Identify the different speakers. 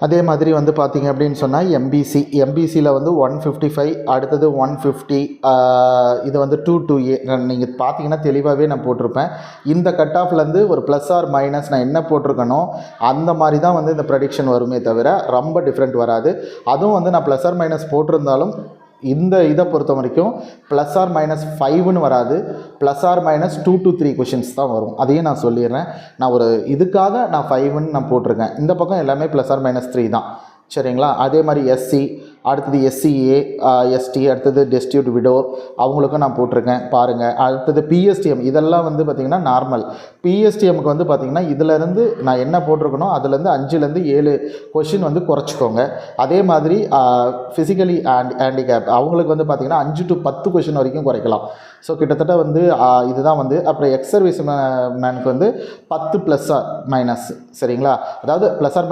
Speaker 1: அதே மாதிரி வந்து பார்த்திங்க அப்படின்னு சொன்னால் எம்பிசியில் வந்து 155, அடுத்தது 150, இது வந்து 2 நீங்கள் பார்த்தீங்கன்னா தெளிவாகவே நான் போட்டிருப்பேன். இந்த கட் ஆஃப்லேருந்து ஒரு ப்ளஸ் ஆர் மைனஸ் நான் என்ன போட்டிருக்கனோ அந்த மாதிரி தான் வந்து இந்த ப்ரெடிக்ஷன் வருமே தவிர ரொம்ப டிஃப்ரெண்ட் வராது. அதுவும் வந்து நான் ப்ளஸ் ஆர் மைனஸ் போட்டிருந்தாலும் இந்த இதை பொறுத்த வரைக்கும் ப்ளஸ் ஆர் மைனஸ் 5ன்னு வராது, plus R minus 2 to 3 questions தான் வரும். அதையும் நான் சொல்லிடுறேன். நான் ஒரு இதுக்காக நான் 5ன்னு நான் போட்டிருக்கேன். இந்த பக்கம் எல்லாமே ப்ளஸ் ஆர் மைனஸ் 3 தான், சரிங்களா? அதே மாதிரி எஸ்சி, அடுத்தது எஸ்சிஏ, எஸ்டி, அடுத்தது டெஸ்டியூட் விடோ, அவங்களுக்கும் நான் போட்டிருக்கேன் பாருங்கள். அடுத்தது பிஎஸ்டிஎம், இதெல்லாம் வந்து பார்த்திங்கன்னா நார்மல். பிஎஸ்டிஎம்க்கு வந்து பார்த்திங்கன்னா இதிலேருந்து நான் என்ன போட்டிருக்கணும் அதுலேருந்து 5லேருந்து 7 கொஷின் வந்து குறைச்சிக்கோங்க. அதே மாதிரி ஃபிசிக்கலி ஹேண்டிகேப் அவங்களுக்கு வந்து பார்த்திங்கன்னா 5 to 10 கொஷின் வரைக்கும் குறைக்கலாம். ஸோ கிட்டத்தட்ட வந்து இதுதான் வந்து. அப்புறம் எக்ஸ் சர்வீஸ் மேனுக்கு வந்து 10 ப்ளஸ் ஆர் மைனஸ், சரிங்களா? அதாவது ப்ளஸ் ஆர்